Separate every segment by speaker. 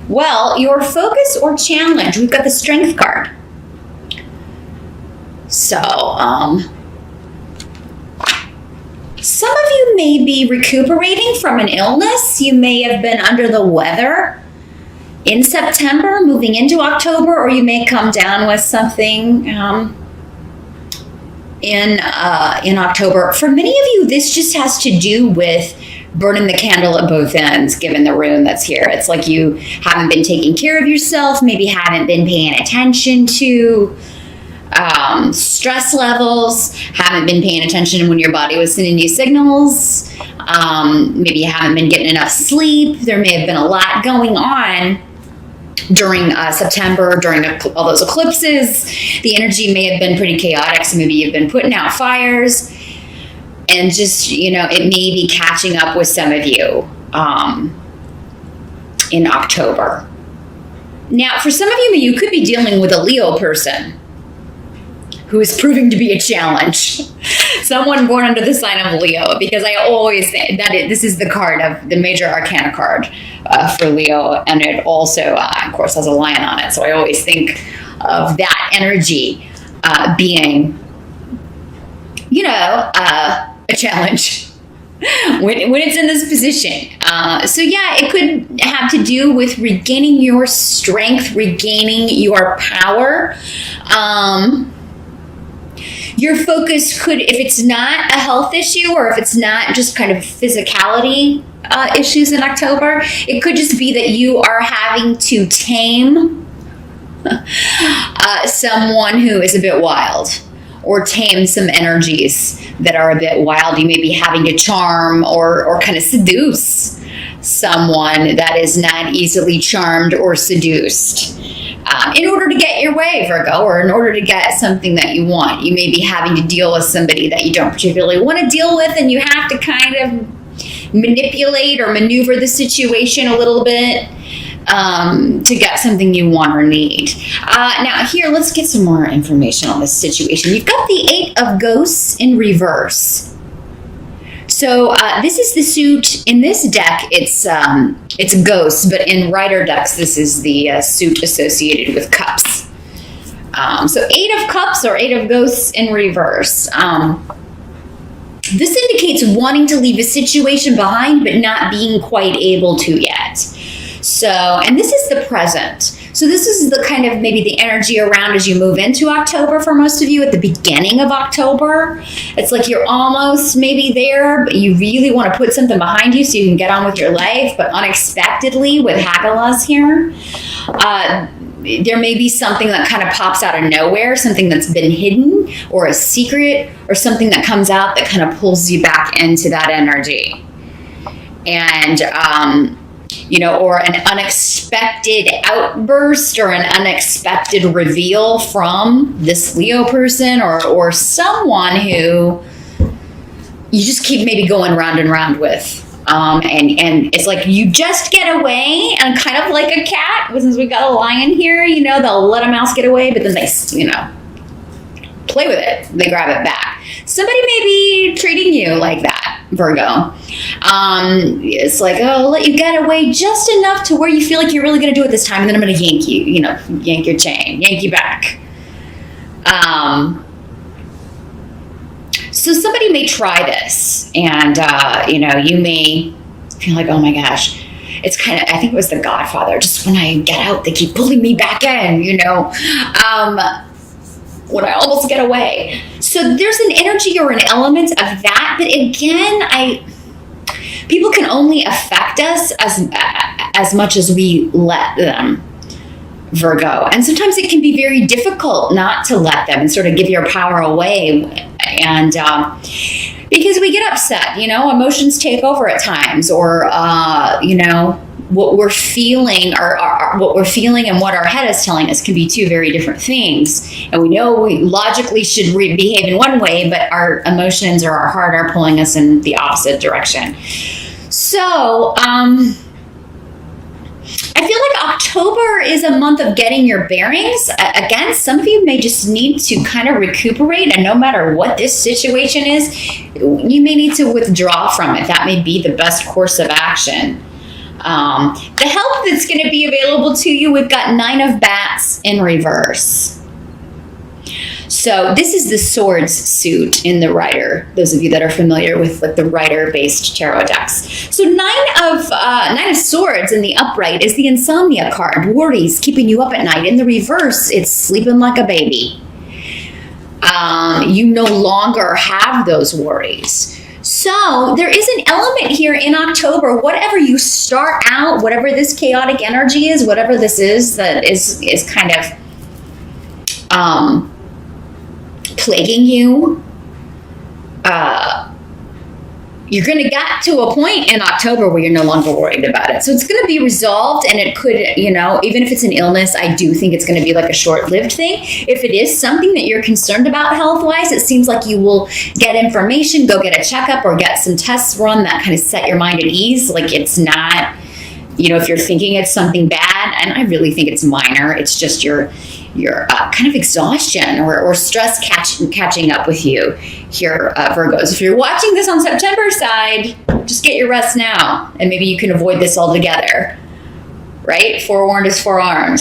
Speaker 1: Well, your focus or challenge, we've got the Strength card. So, some of you may be recuperating from an illness. You may have been under the weather in September, moving into October, or you may come down with something in October. For many of you, this just has to do with burning the candle at both ends, given the rune that's here. It's like you haven't been taking care of yourself, maybe haven't been paying attention to stress levels, haven't been paying attention when your body was sending you signals. Maybe you haven't been getting enough sleep. There may have been a lot going on during September, during all those eclipses. The energy may have been pretty chaotic, so maybe you've been putting out fires, and just, it may be catching up with some of you in October. Now, for some of you, you could be dealing with a Leo person who is proving to be a challenge. Someone born under the sign of Leo, because I always say that this is the card of the major arcana card for Leo, and it also, of course, has a lion on it. So I always think of that energy being, a challenge when it's in this position. So yeah, it could have to do with regaining your strength, regaining your power. Your focus could, if it's not a health issue, or if it's not just kind of physicality issues in October, it could just be that you are having to tame someone who is a bit wild, or tame some energies that are a bit wild. You may be having to charm or kind of seduce someone that is not easily charmed or seduced. In order to get your way, Virgo, or in order to get something that you want. You may be having to deal with somebody that you don't particularly want to deal with, and you have to kind of manipulate or maneuver the situation a little bit to get something you want or need. Now, here, let's get some more information on this situation. You've got the Eight of Ghosts in reverse. So this is the suit. In this deck, it's ghosts, but in Rider decks, this is the suit associated with cups. So Eight of Cups or Eight of Ghosts in reverse. This indicates wanting to leave a situation behind, but not being quite able to yet. So, and this is the present. So this is the kind of maybe the energy around as you move into October for most of you at the beginning of October. It's like you're almost maybe there, but you really want to put something behind you so you can get on with your life. But unexpectedly with Hagalaz here, there may be something that kind of pops out of nowhere, something that's been hidden or a secret, or something that comes out that kind of pulls you back into that energy. And, or an unexpected outburst or an unexpected reveal from this Leo person or someone who you just keep maybe going round and round with. And it's like you just get away, and kind of like a cat, since we got a lion here, they'll let a mouse get away, but then they, play with it. They grab it back. Somebody may be treating you like that, Virgo. It's like, I'll let you get away just enough to where you feel like you're really going to do it this time, and then I'm going to yank you, yank your chain, yank you back. So somebody may try this, and, you may feel like, oh my gosh, it's kind of, I think it was The Godfather. Just when I get out, they keep pulling me back in, when I almost get away. So there's an energy or an element of that. But again, people can only affect us as much as we let them, Virgo. And sometimes it can be very difficult not to let them and sort of give your power away. And because we get upset, emotions take over at times, or, what we're feeling or what we're feeling and what our head is telling us can be two very different things. And we know we logically should behave in one way, but our emotions or our heart are pulling us in the opposite direction. So, I feel like October is a month of getting your bearings. Again, some of you may just need to kind of recuperate, and no matter what this situation is, you may need to withdraw from it. That may be the best course of action. The help that's going to be available to you, we've got 9 of Bats in reverse. So this is the Swords suit in the Rider. Those of you that are familiar with like the Rider-based tarot decks. So Nine of Swords in the upright is the Insomnia card. Worries, keeping you up at night. In the reverse, it's sleeping like a baby. You no longer have those worries. So there is an element here in October, whatever you start out, whatever this chaotic energy is, whatever this is that is kind of plaguing you, you're going to get to a point in October where you're no longer worried about it. So it's going to be resolved, and it could, even if it's an illness, I do think it's going to be like a short-lived thing. If it is something that you're concerned about health-wise, it seems like you will get information, go get a checkup, or get some tests run that kind of set your mind at ease. Like it's not, if you're thinking it's something bad, and I really think it's minor, it's just your kind of exhaustion or stress catching up with you here, Virgos. If you're watching this on September side, just get your rest now, and maybe you can avoid this altogether, right? Forewarned is forearmed.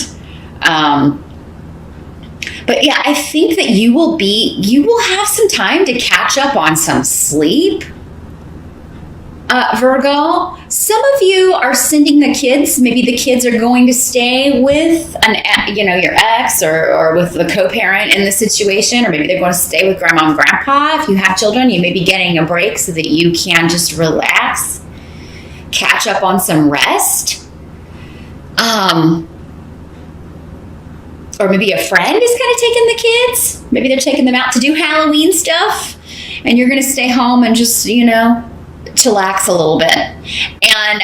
Speaker 1: But yeah, I think that you will have some time to catch up on some sleep. Virgo, some of you are sending the kids. Maybe the kids are going to stay with your ex or with the co-parent in the situation, or maybe they're going to stay with grandma and grandpa. If you have children, you may be getting a break so that you can just relax, catch up on some rest. Or maybe a friend is kind of taking the kids. Maybe they're taking them out to do Halloween stuff, and you're going to stay home and just, chillax a little bit. And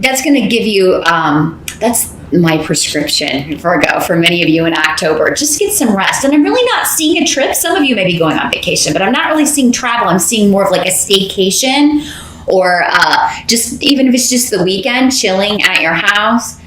Speaker 1: that's going to give you, that's my prescription, Virgo, for many of you in October. Just get some rest. And I'm really not seeing a trip. Some of you may be going on vacation, but I'm not really seeing travel. I'm seeing more of like a staycation, or just, even if it's just the weekend, chilling at your house.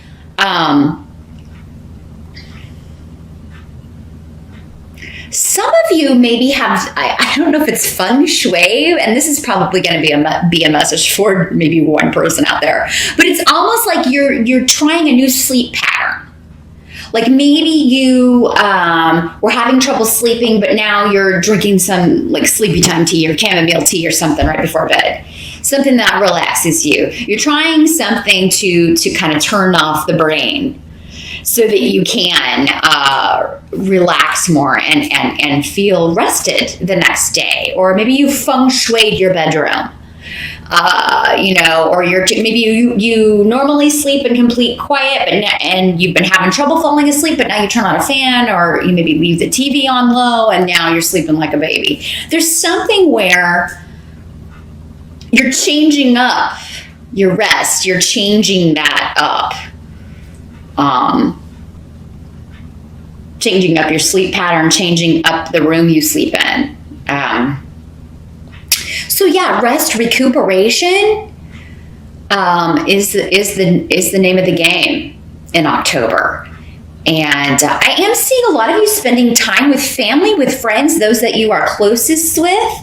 Speaker 1: Some of you maybe have, I don't know if it's feng shui, and this is probably going to be a message for maybe one person out there, but it's almost like you're trying a new sleep pattern. Like maybe you were having trouble sleeping, but now you're drinking some like sleepy time tea or chamomile tea or something right before bed. Something that relaxes you. You're trying something to kind of turn off the brain, so that you can relax more and feel rested the next day. Or maybe you feng shuied your bedroom, or maybe you normally sleep in complete quiet, and you've been having trouble falling asleep, but now you turn on a fan, or you maybe leave the TV on low, and now you're sleeping like a baby. There's something where you're changing up your rest. You're changing that up. Changing up your sleep pattern, changing up the room you sleep in. So yeah, rest, recuperation is the name of the game in October. And I am seeing a lot of you spending time with family, with friends, those that you are closest with,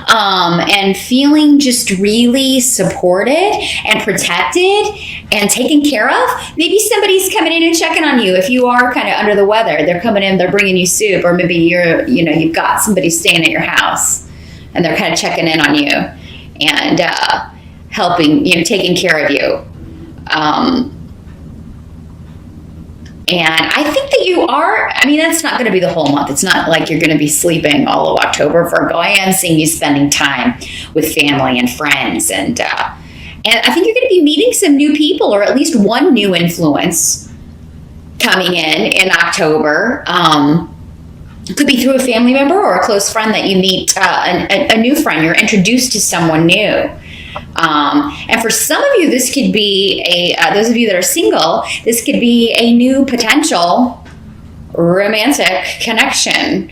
Speaker 1: and feeling just really supported and protected and taken care of. Maybe somebody's coming in and checking on you. If you are kind of under the weather, they're coming in, they're bringing you soup, or maybe you've got somebody staying at your house and they're kind of checking in on you and helping, taking care of you. And I think that you are, that's not going to be the whole month. It's not like you're going to be sleeping all of October, Virgo. I am seeing you spending time with family and friends. And I think you're going to be meeting some new people, or at least one new influence coming in October. It could be through a family member or a close friend that you meet, a new friend. You're introduced to someone new. And for some of you, this could be those of you that are single, this could be a new potential romantic connection.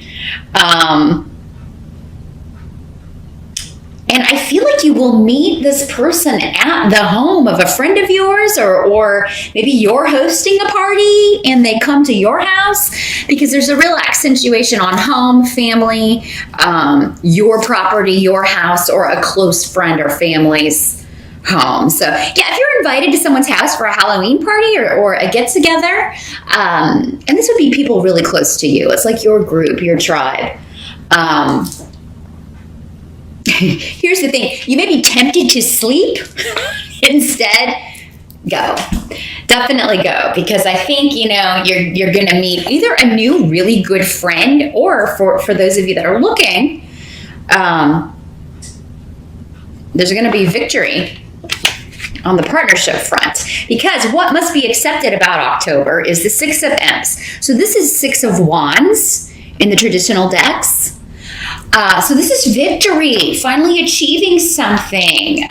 Speaker 1: And I feel like you will meet this person at the home of a friend of yours, or maybe you're hosting a party and they come to your house, because there's a real accentuation on home, family, your property, your house, or a close friend or family's home. So yeah, if you're invited to someone's house for a Halloween party or a get together, and this would be people really close to you. It's like your group, your tribe. Here's the thing. You may be tempted to sleep. Instead, go. Definitely go, because I think, you're going to meet either a new really good friend, or for those of you that are looking, there's going to be victory on the partnership front, because what must be accepted about October is the Six of Emps. So this is Six of Wands in the traditional decks. So this is victory, finally achieving something,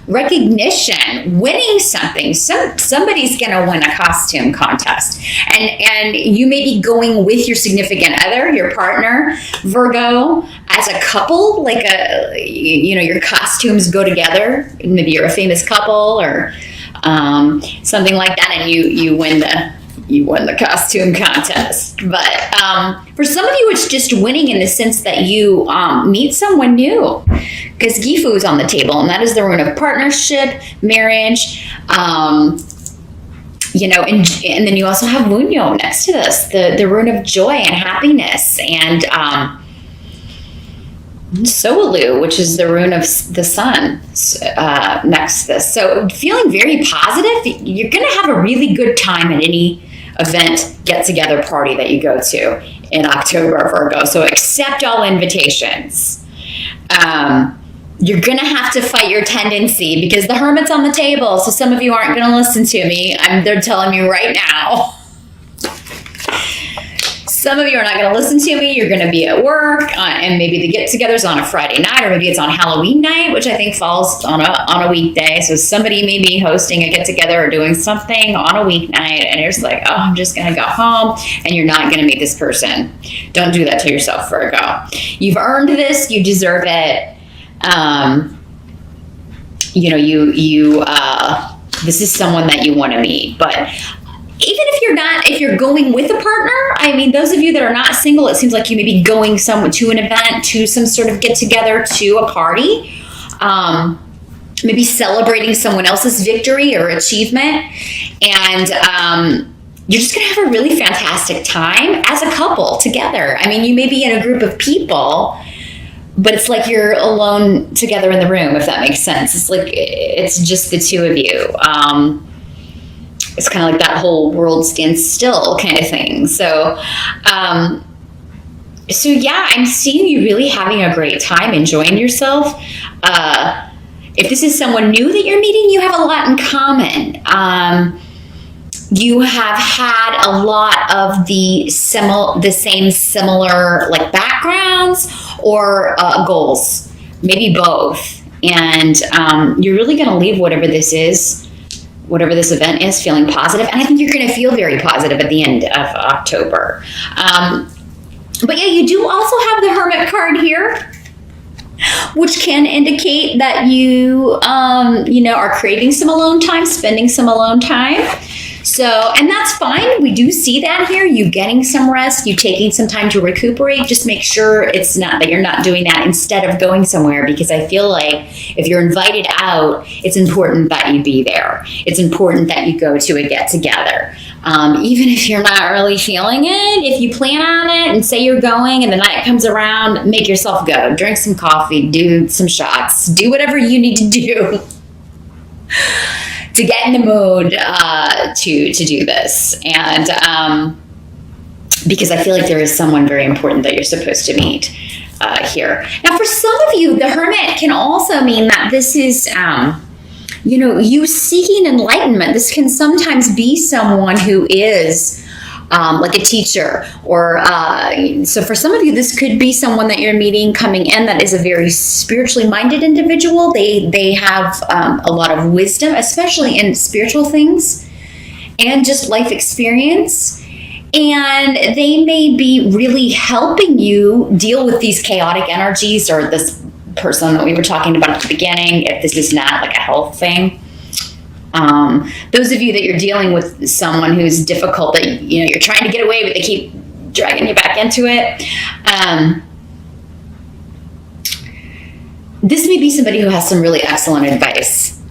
Speaker 1: recognition, winning something. Somebody's going to win a costume contest, and you may be going with your significant other, your partner, Virgo, as a couple, like your costumes go together. Maybe you're a famous couple or something like that, and you win the costume contest. But for some of you, it's just winning in the sense that you meet someone new, because Gifu is on the table, and that is the rune of partnership, marriage, and then you also have Munyo next to this, the rune of joy and happiness, and Soalu, which is the rune of the sun, next to this. So feeling very positive. You're going to have a really good time at any event, get-together, party that you go to in October, Virgo. So accept all invitations. You're going to have to fight your tendency, because the Hermit's on the table. So some of you aren't going to listen to me. They're telling me right now. Some of you are not going to listen to me. You're going to be at work, and maybe the get-together's on a Friday night, or maybe it's on Halloween night, which I think falls on a weekday. So somebody may be hosting a get-together or doing something on a weeknight, and you're just like, oh, I'm just going to go home, and you're not going to meet this person. Don't do that to yourself, Virgo. You've earned this. You deserve it. This is someone that you want to meet, but even if you're going with a partner, I mean, those of you that are not single, it seems like you may be going to an event, to some sort of get together, to a party, maybe celebrating someone else's victory or achievement. And you're just going to have a really fantastic time as a couple together. I mean, you may be in a group of people, but it's like you're alone together in the room, if that makes sense. It's like it's just the two of you. It's kind of like that whole world stands still kind of thing. So yeah, I'm seeing you really having a great time, enjoying yourself. If this is someone new that you're meeting, you have a lot in common. You have had a lot of the same similar like backgrounds or goals, maybe both. And you're really going to leave whatever this event is, feeling positive. And I think you're going to feel very positive at the end of October. But yeah, you do also have the Hermit card here, which can indicate that you, are craving some alone time, spending some alone time. So, and that's fine. We do see that here. You getting some rest, you taking some time to recuperate. Just make sure it's not that you're not doing that instead of going somewhere, because I feel like if you're invited out, it's important that you be there. It's important that you go to a get together. Even if you're not really feeling it, if you plan on it and say you're going and the night comes around, make yourself go. Drink some coffee, do some shots, do whatever you need to do to get in the mood to do this. And because I feel like there is someone very important that you're supposed to meet here. Now, for some of you, the Hermit can also mean that this is, you seeking enlightenment. This can sometimes be someone who is like a teacher, or so for some of you, this could be someone that you're meeting coming in that is a very spiritually minded individual. They have a lot of wisdom, especially in spiritual things and just life experience. And they may be really helping you deal with these chaotic energies, or this person that we were talking about at the beginning, if this is not like a health thing. Those of you that you're dealing with someone who's difficult, that you're trying to get away, but they keep dragging you back into it. This may be somebody who has some really excellent advice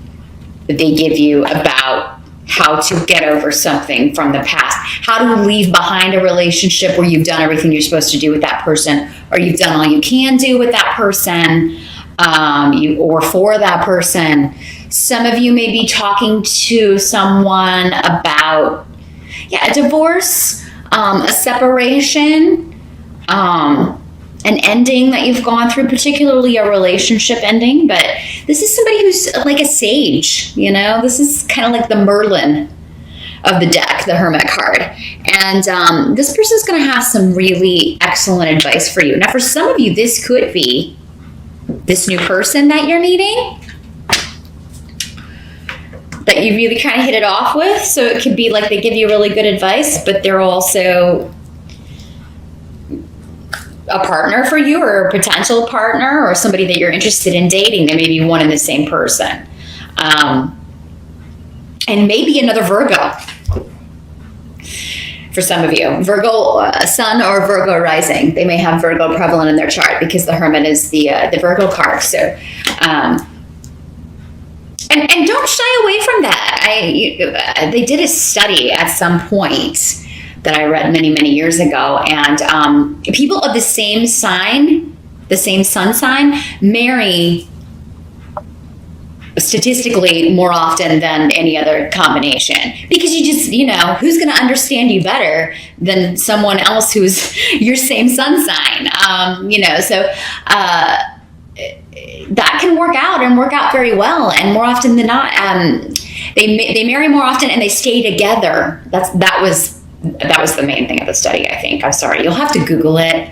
Speaker 1: that they give you about how to get over something from the past, how to leave behind a relationship where you've done everything you're supposed to do with that person, or you've done all you can do with that person, or for that person. Some of you may be talking to someone about, a divorce, a separation, an ending that you've gone through, particularly a relationship ending. But this is somebody who's like a sage, this is kind of like the Merlin of the deck, the Hermit card. And this person's going to have some really excellent advice for you. Now, for some of you, this could be this new person that you're meeting that you really kind of hit it off with. So it could be like they give you really good advice, but they're also a partner for you, or a potential partner, or somebody that you're interested in dating. They may be one and the same person. And maybe another Virgo for some of you. Virgo sun or Virgo rising. They may have Virgo prevalent in their chart because the Hermit is the Virgo card. So, and don't shy away from that. They did a study at some point that I read many, many years ago. And people of the same sign, the same sun sign, marry statistically more often than any other combination. Because you just, who's going to understand you better than someone else who's your same sun sign? So that can work out and work out very well. And more often than not, they marry more often and they stay together. That was the main thing of the study, I think. I'm sorry. You'll have to Google it.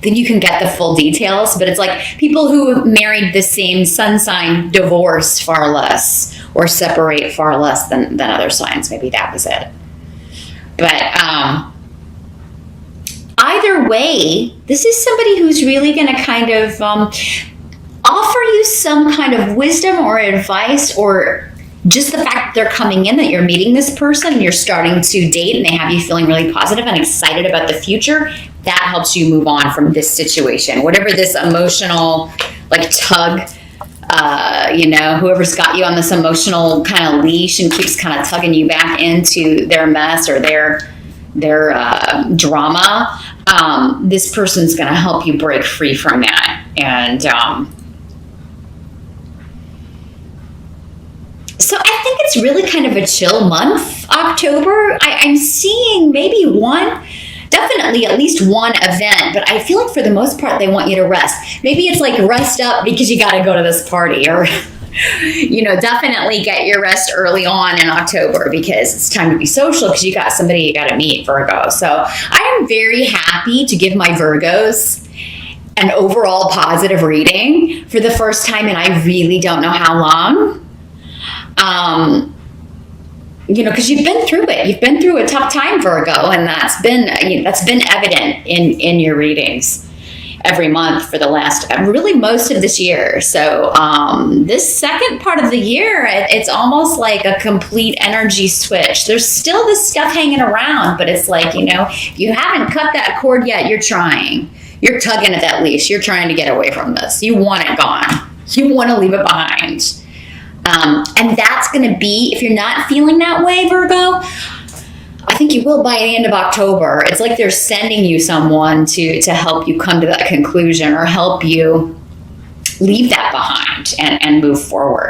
Speaker 1: Then you can get the full details. But it's like people who married the same sun sign divorce far less or separate far less than other signs. Maybe that was it. But either way, this is somebody who's really going to kind of offer you some kind of wisdom or advice, or just the fact that they're coming in, that you're meeting this person and you're starting to date and they have you feeling really positive and excited about the future, that helps you move on from this situation. Whatever this emotional tug, whoever's got you on this emotional kind of leash and keeps kind of tugging you back into their mess or their drama, this person's going to help you break free from that. And so I think it's really kind of a chill month, October. I'm seeing maybe definitely at least one event, but I feel like for the most part, they want you to rest. Maybe it's like rest up because you got to go to this party, or, definitely get your rest early on in October because it's time to be social because you got somebody you got to meet, Virgo. So I am very happy to give my Virgos an overall positive reading for the first time, and I really don't know how long. Because you've been through it. You've been through a tough time, Virgo, and that's been evident in your readings every month for the last, really most of this year. So this second part of the year, it's almost like a complete energy switch. There's still this stuff hanging around, but it's like, if you haven't cut that cord yet, you're trying. You're tugging at that leash. You're trying to get away from this. You want it gone. You want to leave it behind. And that's going to be, if you're not feeling that way, Virgo, I think you will by the end of October. It's like they're sending you someone to help you come to that conclusion or help you leave that behind and move forward.